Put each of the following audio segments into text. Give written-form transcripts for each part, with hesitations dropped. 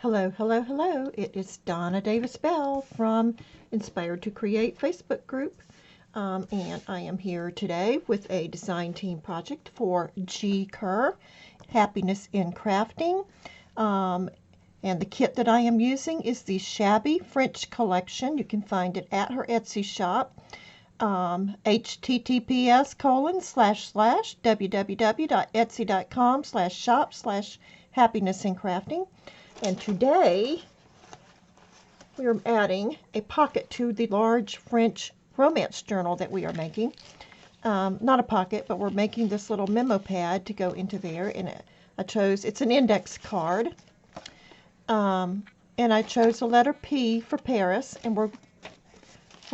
Hello, hello, hello. It is Donna Davis Bell from Inspired to Create Facebook group. And I am here today with a design team project for Gi Kerr, Happiness in Crafting. And the kit that I am using is the Shabby French Collection. You can find it at her Etsy shop. https://www.etsy.com/shop/happiness in crafting. And today we are adding a pocket to the large French romance journal that we are making. Not a pocket, but we're making this little memo pad to go into there. And it's an index card. And I chose the letter P for Paris, and we're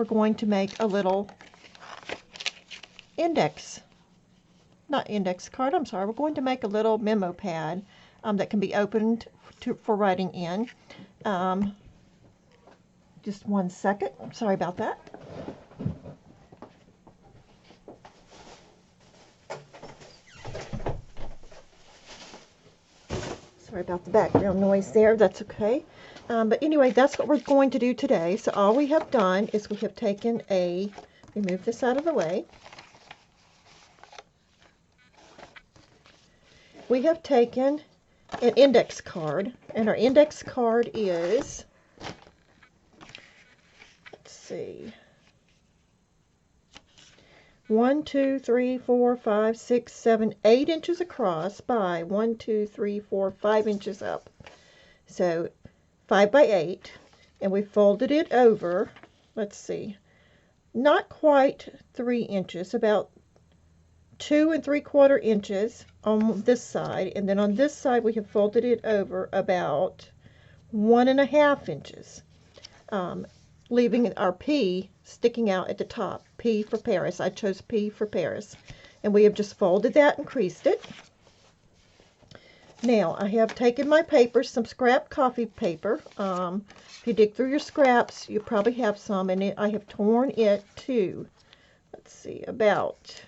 going to make a little not index card, I'm sorry. We're going to make a little memo pad that can be opened for writing in. Just 1 second. I'm sorry about that. Sorry about the background noise there. That's okay. But anyway, that's what we're going to do today. So all we have done is we have taken move this out of the way. We have taken an index card, and our index card is, let's see, 1, 2, 3, 4, 5, 6, 7, 8 inches across by 1, 2, 3, 4, 5 inches up. So 5 by 8, and we folded it over, let's see, not quite 3 inches, about 2 3/4 inches on this side, and then on this side we have folded it over about 1 1/2 inches, leaving our P sticking out at the top. P for Paris. I chose P for Paris, and we have just folded that and creased it. Now I have taken my paper, some scrap coffee paper. If you dig through your scraps, you probably have some, and I have torn it to, let's see, about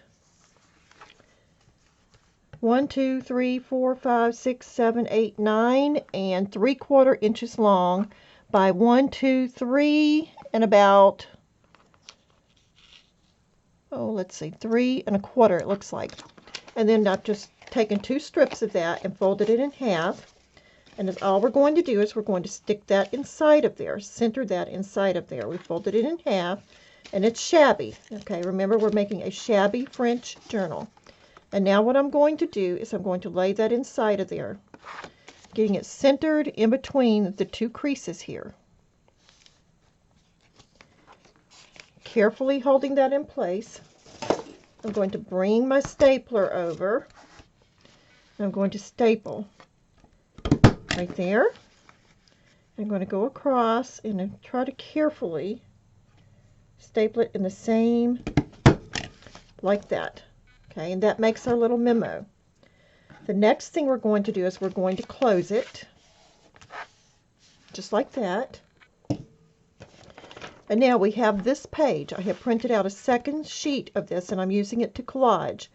1, 2, 3, 4, 5, 6, 7, 8, 9 and 3/4 inches long by 1, 2, 3 and about, let's see, 3 1/4 it looks like. And then I've just taken 2 strips of that and folded it in half. And all we're going to do is we're going to stick that inside of there, center that inside of there. We folded it in half, and it's shabby. Okay, remember we're making a shabby French journal. And now what I'm going to do is I'm going to lay that inside of there, getting it centered in between the 2 creases here. Carefully holding that in place, I'm going to bring my stapler over. I'm going to staple right there. I'm going to go across and try to carefully staple it in the same, like that. Okay, and that makes our little memo. The next thing we're going to do is we're going to close it, just like that. And now we have this page. I have printed out a second sheet of this, and I'm using it to collage.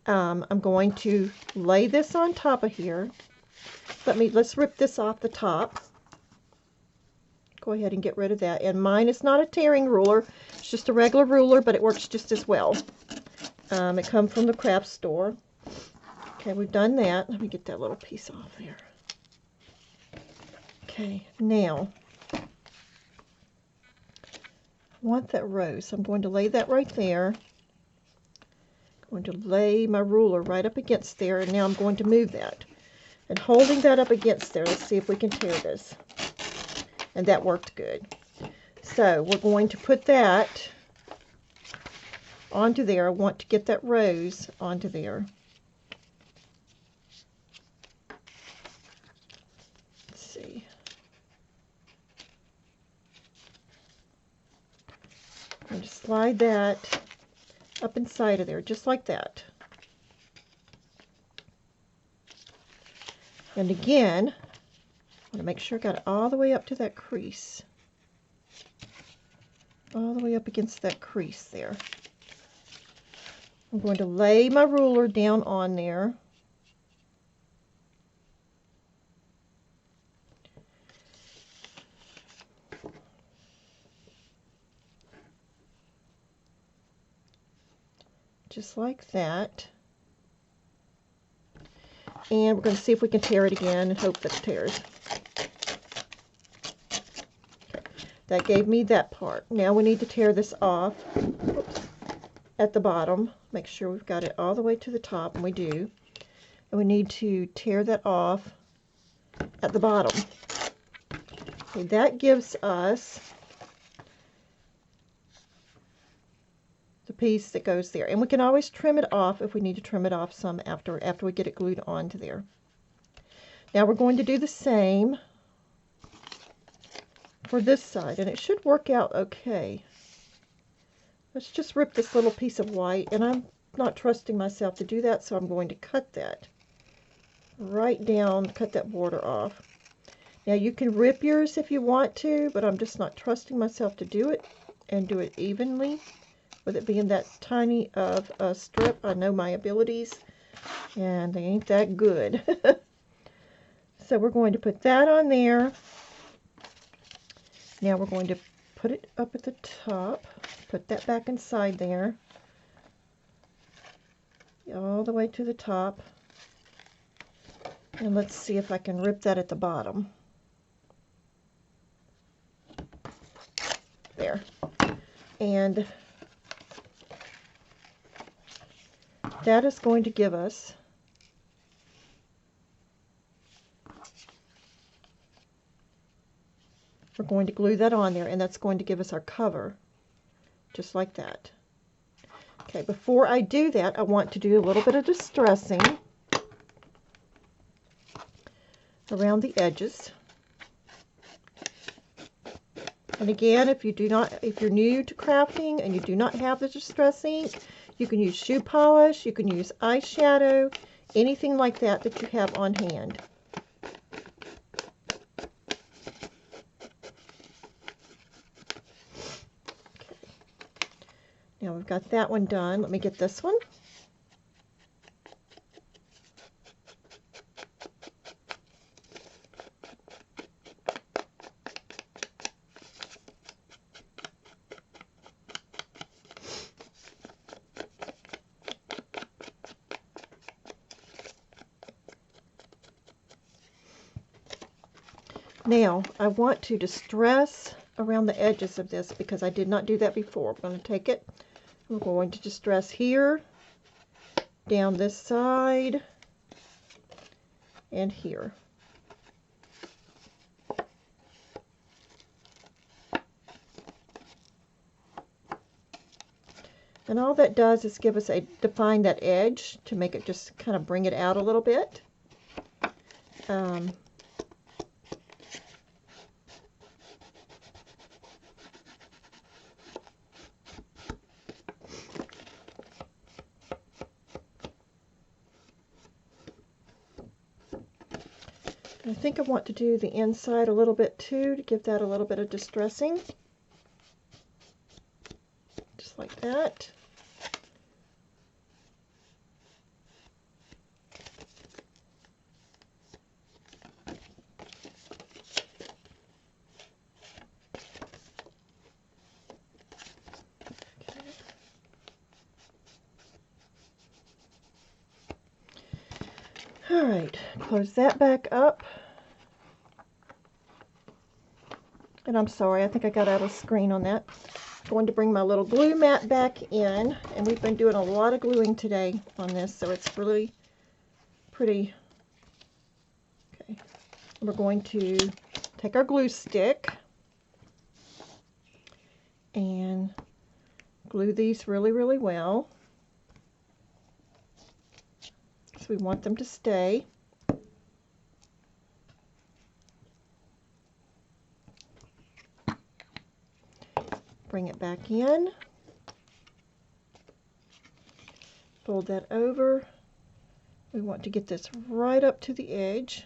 I'm going to lay this on top of here. Let's rip this off the top. Go ahead and get rid of that. And mine is not a tearing ruler. It's just a regular ruler, but it works just as well. It comes from the craft store. Okay, we've done that. Let me get that little piece off there. Okay, now I want that rose. So I'm going to lay that right there. I'm going to lay my ruler right up against there, and now I'm going to move that. And holding that up against there, let's see if we can tear this. And that worked good. So we're going to put that onto there. I want to get that rose onto there. Let's see. I'm going to slide that up inside of there, just like that. And again, I want to make sure I got it all the way up to that crease. All the way up against that crease there. I'm going to lay my ruler down on there. just like that. And we're going to see if we can tear it again and hope that it tears. That gave me that part. Now we need to tear this off. Oops. At the bottom. Make sure we've got it all the way to the top, and we do. And we need to tear that off at the bottom. Okay, that gives us the piece that goes there. And we can always trim it off if we need to trim it off some after we get it glued onto there. Now we're going to do the same for this side, and it should work out okay. Let's just rip this little piece of white, and I'm not trusting myself to do that, so I'm going to cut that right down, cut that border off. Now you can rip yours if you want to, but I'm just not trusting myself to do it and do it evenly with it being that tiny of a strip. I know my abilities, and they ain't that good. So we're going to put that on there. Now we're going to put it up at the top, put that back inside there, all the way to the top, and let's see if I can rip that at the bottom. There. And that is going to give us we're going to glue that on there, and that's going to give us our cover, just like that. Okay, before I do that, I want to do a little bit of distressing around the edges. And again, if you're new to crafting and you do not have the distress ink, you can use shoe polish, you can use eyeshadow, anything like that that you have on hand. Now we've got that one done. Let me get this one. Now I want to distress around the edges of this because I did not do that before. I'm going to take it. I'm going to distress here, down this side, and here. And all that does is give us define that edge to make it just kind of bring it out a little bit. I think I want to do the inside a little bit too, to give that a little bit of distressing. Just like that. All right, close that back up. And I'm sorry, I think I got out of screen on that. I'm going to bring my little glue mat back in, and we've been doing a lot of gluing today on this, so it's really pretty. Okay, we're going to take our glue stick and glue these really, really well. So we want them to stay. Bring it back in, fold that over. We want to get this right up to the edge.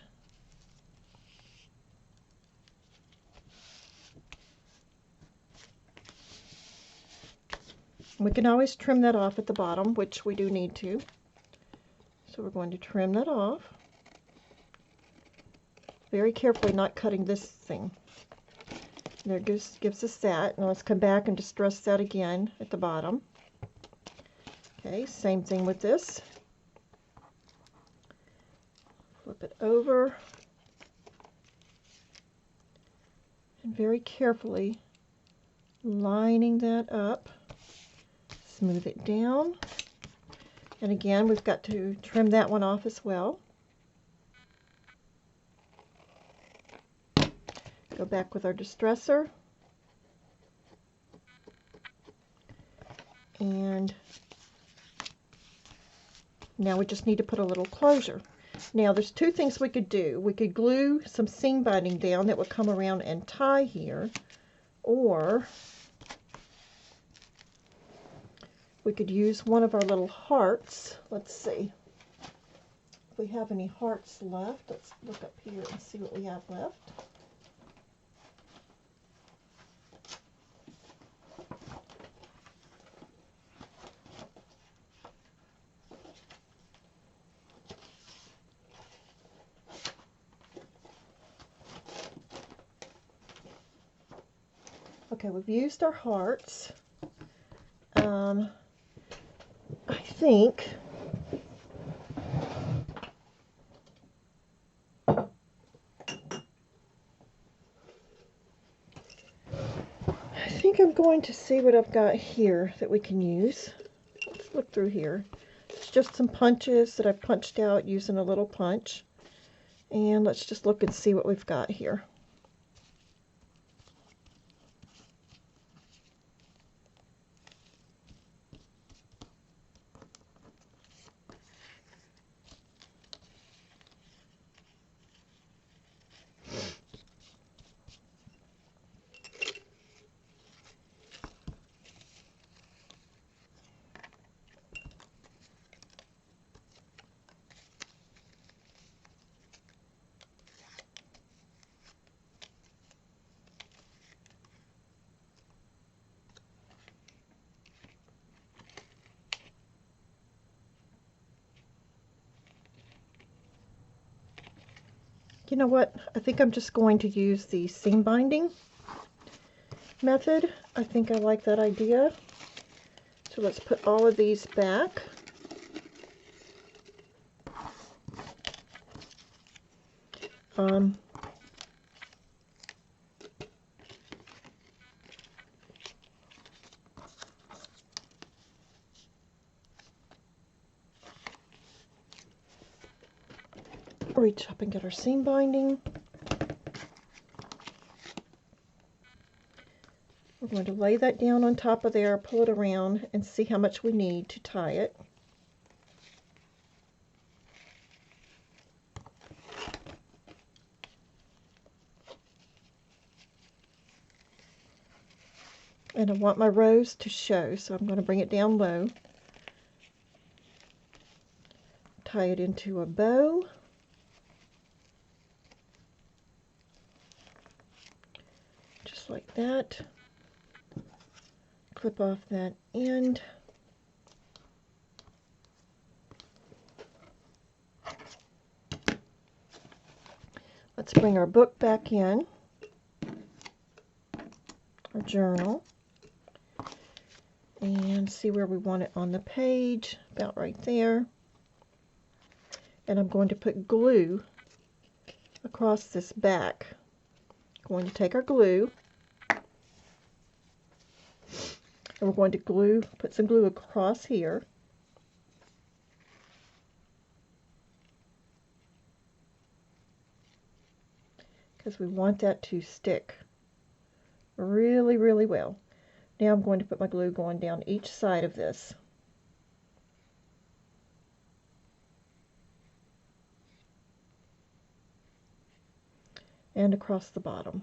We can always trim that off at the bottom, which we do need to. So we're going to trim that off. Very carefully, not cutting this thing. There just gives us that. Now let's come back and distress that again at the bottom. Okay, same thing with this. Flip it over and very carefully lining that up. Smooth it down. And again, we've got to trim that one off as well. Go back with our distresser. And now we just need to put a little closure. Now there's two things we could do. We could glue some seam binding down that would come around and tie here, or we could use one of our little hearts. Let's see if we have any hearts left. Let's look up here and see what we have left. Okay, we've used our hearts. I think I'm going to see what I've got here that we can use. Let's look through here. It's just some punches that I punched out using a little punch. And let's just look and see what we've got here. You know what? I think I'm just going to use the seam binding method. I think I like that idea. So let's put all of these back. Reach up and get our seam binding. We're going to lay that down on top of there, pull it around, and see how much we need to tie it. And I want my rows to show, so I'm going to bring it down low. Tie it into a bow. Just like that. Clip off that end. Let's bring our book back in, our journal, and see where we want it on the page, about right there. And I'm going to put glue across this back. Going to take our glue, and we're going to put some glue across here. Because we want that to stick really, really well. Now I'm going to put my glue going down each side of this. And across the bottom.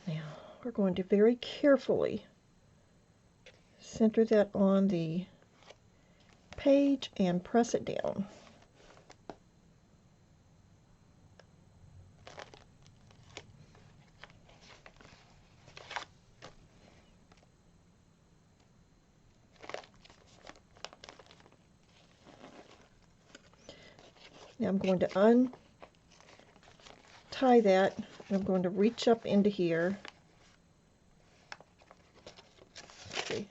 Now we're going to very carefully center that on the page and press it down. Now I'm going to untie that, and I'm going to reach up into here. Let's see.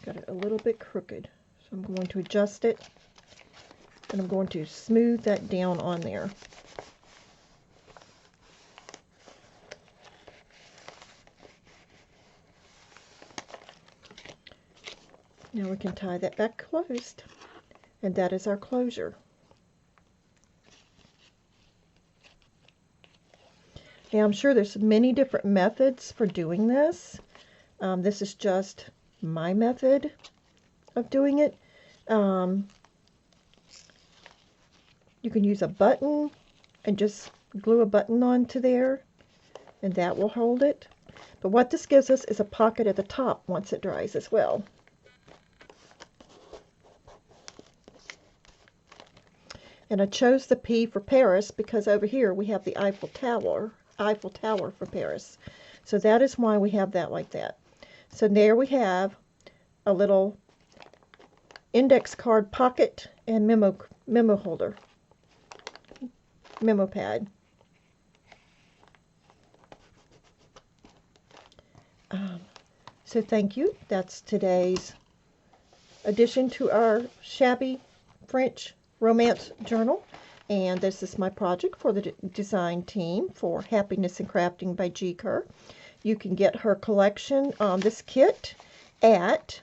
Got it a little bit crooked, so I'm going to adjust it, and I'm going to smooth that down on there. Now we can tie that back closed, and that is our closure. Now I'm sure there's many different methods for doing this. This is just my method of doing it. You can use a button and just glue a button onto there, and that will hold it. But what this gives us is a pocket at the top once it dries as well. And I chose the P for Paris because over here we have the Eiffel Tower for Paris. So that is why we have that like that. So there we have a little index card pocket and memo holder, memo pad. So thank you. That's today's addition to our Shabby French Romance Journal, and this is my project for the design team for Happiness in Crafting by Gi Kerr. You can get her collection, this kit, at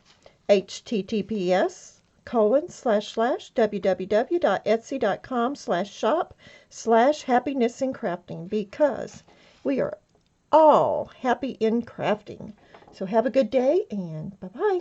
https://www.etsy.com/shop/happiness in crafting, because we are all happy in crafting. So have a good day, and bye-bye.